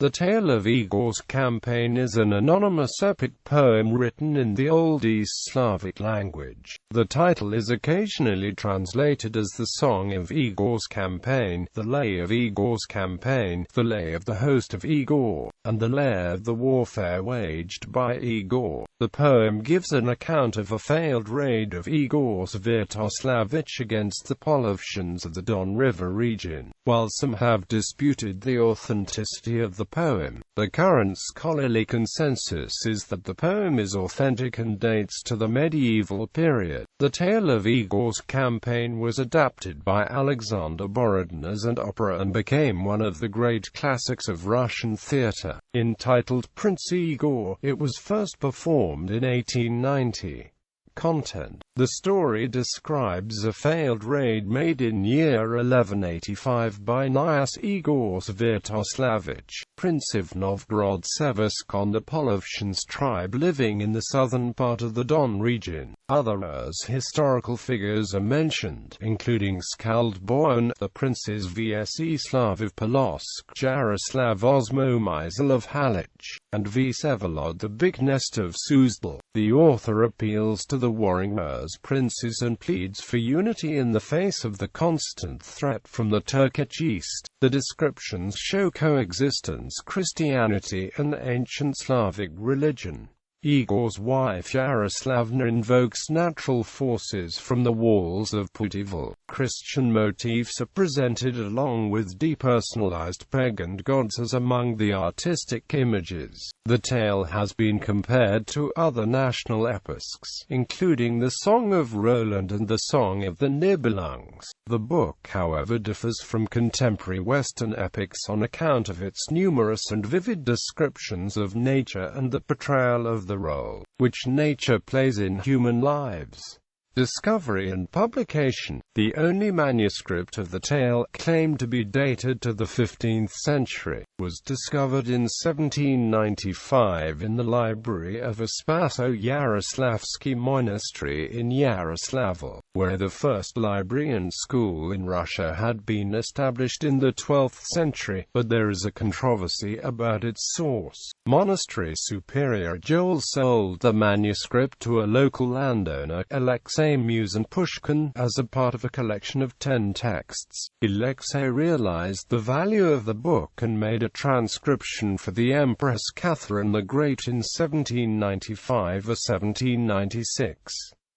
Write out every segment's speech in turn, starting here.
The Tale of Igor's Campaign is an anonymous epic poem written in the Old East Slavic language. The title is occasionally translated as the Song of Igor's Campaign, the Lay of Igor's Campaign, the Lay of the Host of Igor, and the Lay of the warfare waged by Igor. The poem gives an account of a failed raid of Igor Svyatoslavich against the Polovtsians of the Don River region. While some have disputed the authenticity of the poem, the current scholarly consensus is that the poem is authentic and dates to the medieval period. The Tale of Igor's Campaign was adapted by Alexander Borodin as an opera and became one of the great classics of Russian theatre. Entitled Prince Igor, it was first performed in 1890. Content: the story describes a failed raid made in year 1185 by Kniaz Igor Svyatoslavich, Prince of Novgorod-Seversk, on the Polovtsians tribe living in the southern part of the Don region. Other historical figures are mentioned, including Skald Boyan, the princes Vyacheslav of Polotsk, Jaroslav Osmomysl of Halych, and Vsevolod the Bykhnest of Suzdal. The author appeals to the warring princes and pleads for unity in the face of the constant threat from the Turkic East. The descriptions show coexistence, Christianity and ancient Slavic religion. Igor's wife Yaroslavna invokes natural forces from the walls of Putyval. Christian motifs are presented along with depersonalized pagan gods as among the artistic images. The tale has been compared to other national epics, including the Song of Roland and the Song of the Nibelungs. The book, however, differs from contemporary Western epics on account of its numerous and vivid descriptions of nature and the portrayal of the role which nature plays in human lives. Discovery and publication: the only manuscript of the tale, claimed to be dated to the 15th century, was discovered in 1795 in the library of a Spaso-Yaroslavsky monastery in Yaroslavl, where the first library and school in Russia had been established in the 12th century, but there is a controversy about its source. Monastery superior Joel sold the manuscript to a local landowner, Alexei Musin Pushkin, as a part of a collection of 10 texts. Alexei realized the value of the book and made a transcription for the Empress Catherine the Great in 1795 or 1796.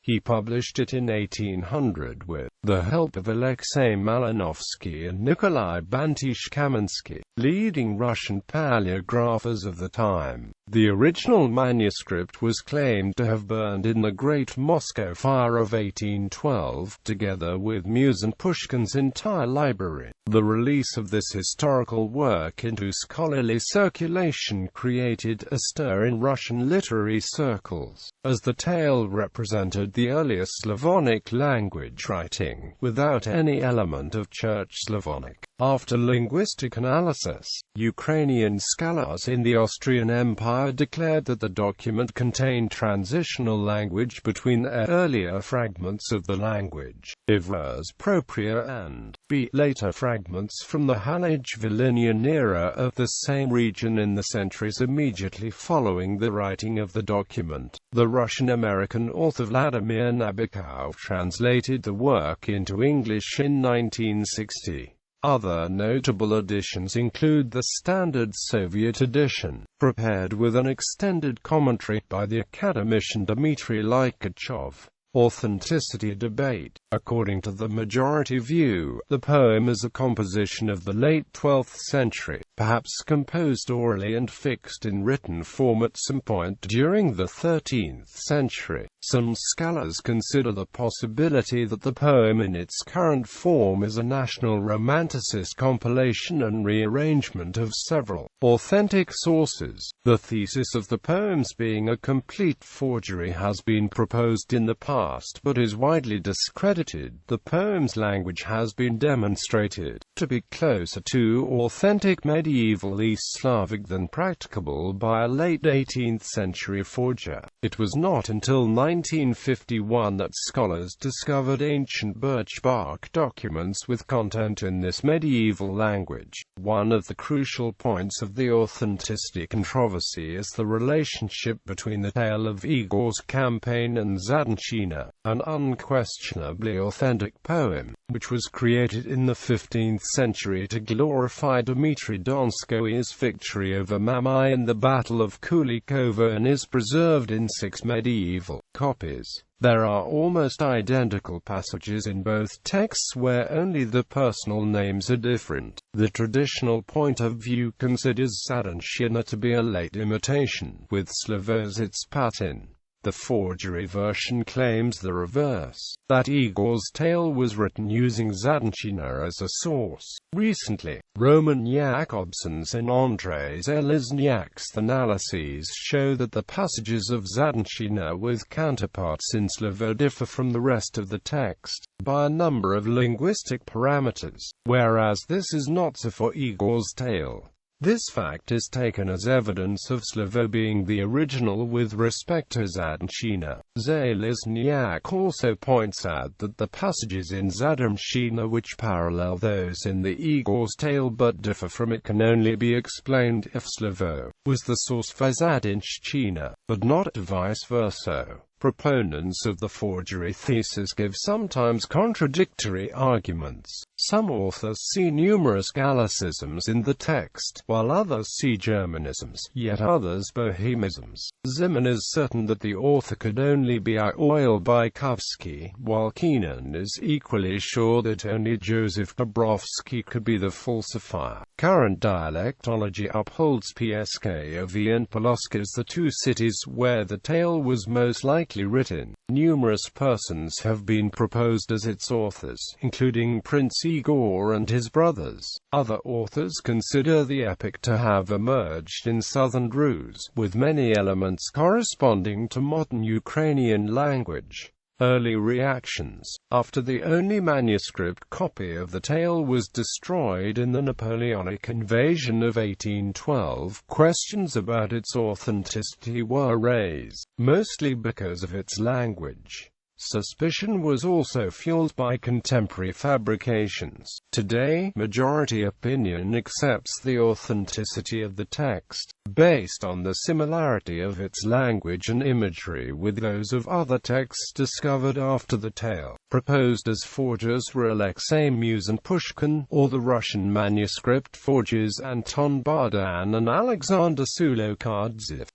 He published it in 1800 with the help of Alexei Malinovsky and Nikolai Bantish-Kamensky, leading Russian paleographers of the time. The original manuscript was claimed to have burned in the Great Moscow Fire of 1812, together with Musin Pushkin's entire library. The release of this historical work into scholarly circulation created a stir in Russian literary circles, as the tale represented the earliest Slavonic language writing, without any element of Church Slavonic. After linguistic analysis, Ukrainian scholars in the Austrian Empire declared that the document contained transitional language between the earlier fragments of the language, Ivras propria, and later fragments from the Halych-Volhynian era of the same region in the centuries immediately following the writing of the document. The Russian-American author Vladimir Nabokov translated the work into English in 1960. Other notable additions include the standard Soviet edition, prepared with an extended commentary by the academician Dmitry Likachov. Authenticity debate. According to the majority view, the poem is a composition of the late 12th century, perhaps composed orally and fixed in written form at some point during the 13th century. Some scholars consider the possibility that the poem in its current form is a national romanticist compilation and rearrangement of several authentic sources. The thesis of the poems being a complete forgery has been proposed in the past. past but is widely discredited. The poem's language has been demonstrated to be closer to authentic medieval East Slavic than practicable by a late 18th century forger. It was not until 1951 that scholars discovered ancient birch bark documents with content in this medieval language. One of the crucial points of the authenticity controversy is the relationship between the tale of Igor's campaign and Zadanchina, an unquestionably authentic poem, which was created in the 15th century to glorify Dmitry Donskoy's victory over Mamai in the Battle of Kulikovo, and is preserved in 6 medieval copies. There are almost identical passages in both texts where only the personal names are different. The traditional point of view considers Zadanchina to be a late imitation, with Slavozit's pattern. The forgery version claims the reverse, that Igor's tale was written using Zadanchina as a source. Recently, Roman Jakobson's and Andrei Zelezniak's analyses show that the passages of Zadanchina with counterparts in Slavo differ from the rest of the text by a number of linguistic parameters, whereas this is not so for Igor's tale. This fact is taken as evidence of Slavo being the original with respect to Zadanchina. Zelezniak also points out that the passages in Zadanchina which parallel those in the Igor's tale but differ from it can only be explained if Slavo was the source for Zadanchina, but not vice versa. Proponents of the forgery thesis give sometimes contradictory arguments. Some authors see numerous Gallicisms in the text, while others see Germanisms, yet others Bohemisms. Zimin is certain that the author could only be Oil Bykovsky, while Keenan is equally sure that only Joseph Dabrowski could be the falsifier. Current dialectology upholds Pskov and Polotsk as the 2 cities where the tale was most likely written. Numerous persons have been proposed as its authors, including Prince Igor and his brothers. Other authors consider the epic to have emerged in southern Rus, with many elements corresponding to modern Ukrainian language. Early reactions. After the only manuscript copy of the tale was destroyed in the Napoleonic invasion of 1812, questions about its authenticity were raised, mostly because of its language. Suspicion was also fueled by contemporary fabrications. Today, majority opinion accepts the authenticity of the text, based on the similarity of its language and imagery with those of other texts discovered after the tale. Proposed as forgers were Alexei Muzin Pushkin, or the Russian manuscript forgers Anton Bardan and Alexander Sulokardzev.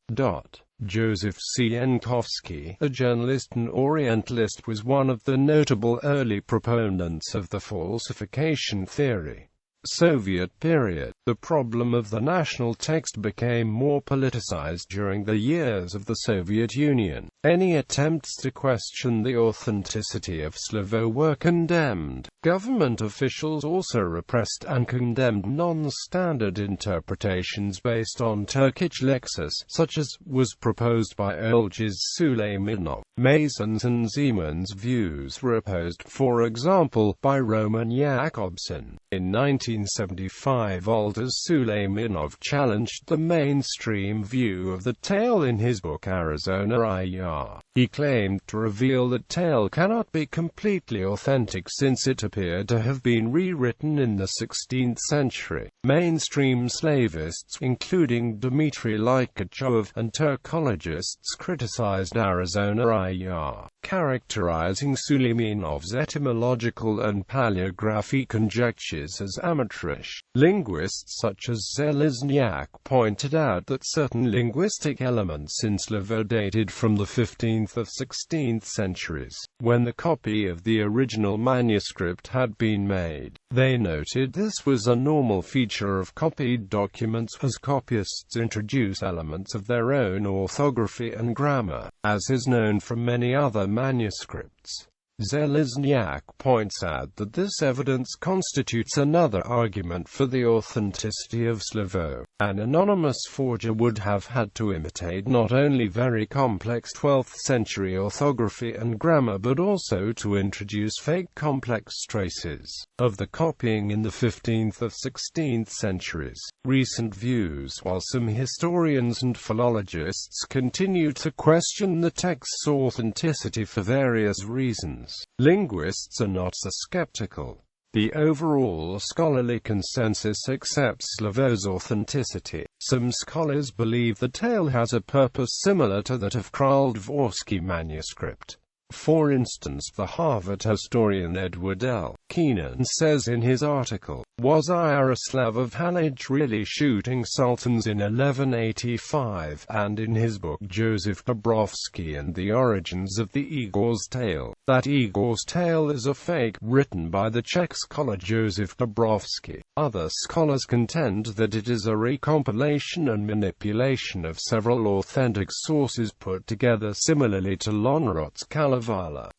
Joseph Sienkovsky, a journalist and Orientalist, was one of the notable early proponents of the falsification theory. Soviet period. The problem of the national text became more politicized during the years of the Soviet Union. Any attempts to question the authenticity of Slavo were condemned. Government officials also repressed and condemned non-standard interpretations based on Turkish lexis, such as was proposed by Olgiz Suleymanov. Mason's and Zeman's views were opposed, for example, by Roman Jakobson. In 1975, Olgiz Suleymanov challenged the mainstream view of the tale in his book Arizona IR. He claimed to reveal that tale cannot be completely authentic since it appeared to have been rewritten in the 16th century. Mainstream Slavists, including Dmitry Likachov, and Turkologists criticized Arizona IR, characterizing Suleymanov's etymological and paleography conjectures as amateurish. Linguists such as Zelezniak pointed out that certain linguistic elements in Slavo dated from the 15th or 16th centuries, when the copy of the original manuscript had been made. They noted this was a normal feature of copied documents, as copyists introduce elements of their own orthography and grammar, as is known from many other manuscripts. Zelezniak points out that this evidence constitutes another argument for the authenticity of Slavo. An anonymous forger would have had to imitate not only very complex 12th century orthography and grammar but also to introduce fake complex traces of the copying in the 15th or 16th centuries. Recent views. While some historians and philologists continue to question the text's authenticity for various reasons, linguists are not so skeptical. The overall scholarly consensus accepts Slavo's authenticity. Some scholars believe the tale has a purpose similar to that of Král-Dvorsky manuscript. For instance, the Harvard historian Edward L. Keenan says in his article, "Was Yaroslav of Halych really shooting sultans in 1185?" and in his book Joseph Bobrovsky and the Origins of the Igor's Tale, that Igor's Tale is a fake written by the Czech scholar Joseph Bobrovsky. Other scholars contend that it is a recompilation and manipulation of several authentic sources put together similarly to Lonrot's Kalevala.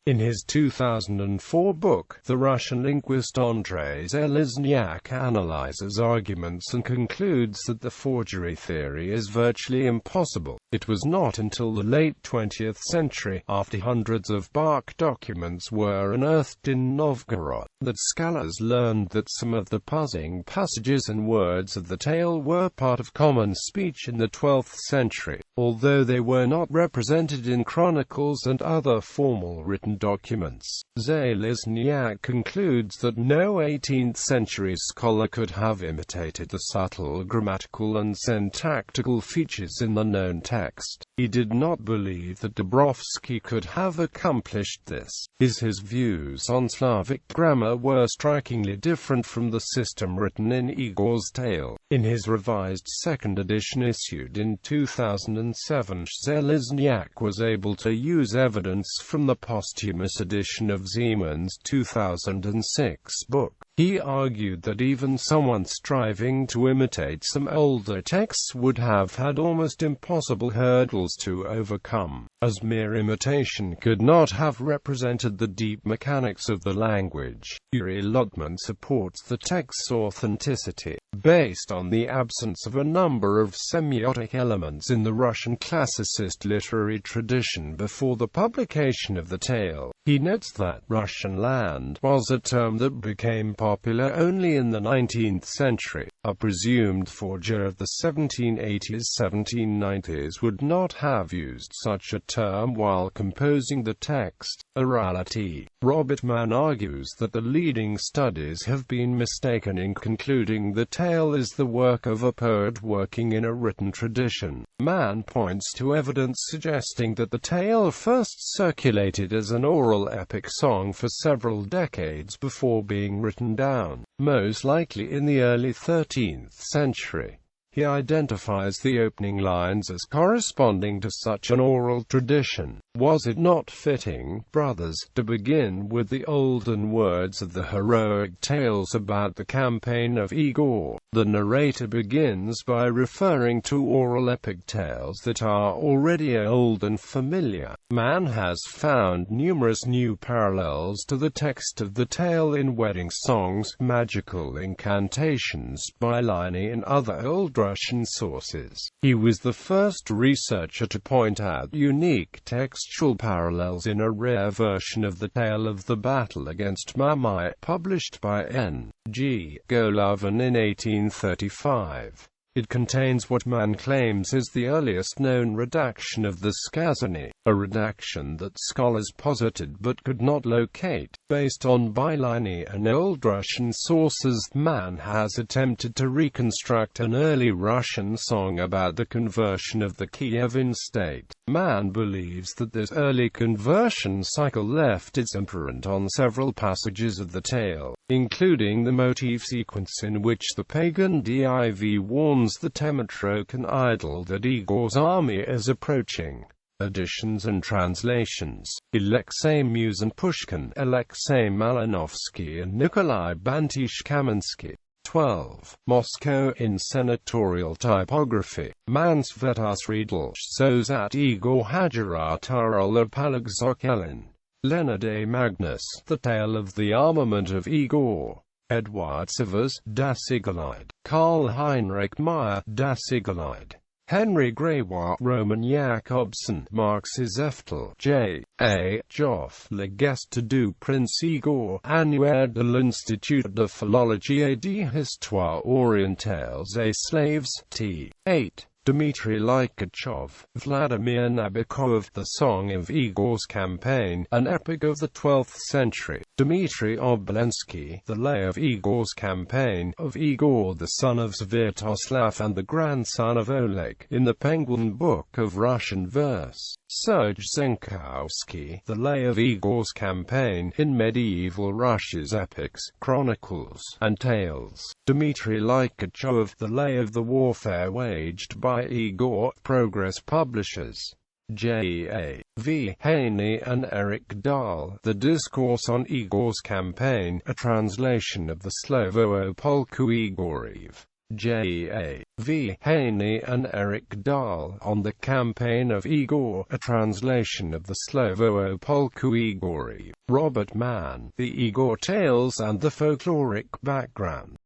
In his 2004 book, the Russian linguist Andrei Zelezniak analyzes arguments and concludes that the forgery theory is virtually impossible. It was not until the late 20th century, after hundreds of bark documents were unearthed in Novgorod, that scholars learned that some of the puzzling passages and words of the tale were part of common speech in the 12th century, although they were not represented in chronicles and other formal written documents. Zelezniak concludes that no 18th century scholar could have imitated the subtle grammatical and syntactical features in the known text. He did not believe that Bobrovsky could have accomplished this. His views on Slavic grammar were strikingly different from the system written in Igor's Tale. In his revised second edition issued in 2007, Zelezniak was able to use evidence from the posthumous edition of Ziemann's 2006 book. He argued that even someone striving to imitate some older texts would have had almost impossible hurdles to overcome, as mere imitation could not have represented the deep mechanics of the language. Yuri Lodman supports the text's authenticity, based on the absence of a number of semiotic elements in the Russian classicist literary tradition before the publication of the tale. He notes that Russian land was a term that became popular only in the 19th century. A presumed forger of the 1780s-1790s would not have used such a term while composing the text. Orality. Robert Mann argues that the leading studies have been mistaken in concluding the tale is the work of a poet working in a written tradition. Mann points to evidence suggesting that the tale first circulated as an oral epic song for several decades before being written down, most likely in the early 13th century. He identifies the opening lines as corresponding to such an oral tradition. Was it not fitting, brothers, to begin with the olden words of the heroic tales about the campaign of Igor? The narrator begins by referring to oral epic tales that are already old and familiar. Mann has found numerous new parallels to the text of the tale in wedding songs, magical incantations, byline and other old Russian sources. He was the first researcher to point out unique textual parallels in a rare version of the tale of the battle against Mamaye, published by N. G. Golovin in 1835. It contains what Mann claims is the earliest known redaction of the Skazany, a redaction that scholars posited but could not locate. Based on byline and Old Russian sources, Mann has attempted to reconstruct an early Russian song about the conversion of the Kievan state. Mann believes that this early conversion cycle left its imprint on several passages of the tale, including the motif sequence in which the pagan div warns the Temetrokan idol that Igor's army is approaching. Editions and translations. Alexei Musin Pushkin, Alexei Malinovsky and Nikolai Bantish-Kamensky. 12. Moscow in senatorial typography. Mansvetas Riedl Sozat Igor Hajarat Arol Palagzokelin. Leonard A. Magnus, The Tale of the Armament of Igor. Edward Sivers, Das Igorlied. Karl Heinrich Meyer, Das Igorlied. Henry Greywart, Roman Jakobsen, Marx's Eftel, J. A. Joff, Le Geste du Prince Igor, Annuaire de l'Institut de Philologie et d'Histoire Orientales et Slaves, T. 8. Dmitry Likachov, Vladimir Nabokov, The Song of Igor's Campaign, an epic of the 12th century. Dmitry Obolensky, The Lay of Igor's Campaign, of Igor the son of Svyatoslav and the grandson of Oleg, in the Penguin Book of Russian Verse. Serge Zenkowski, The Lay of Igor's Campaign, in medieval Russia's epics, chronicles, and tales. Dmitry Likachov, The Lay of the Warfare Waged by Igor, Progress Publishers. J. A. V. Haney and Eric Dahl, The Discourse on Igor's Campaign, a translation of the Slovo-Polku Igoriev. J. A. V. Haney and Eric Dahl, On the Campaign of Igor, a translation of the Slovo-Polku Igoriev. Robert Mann, The Igor Tales and the Folkloric Background.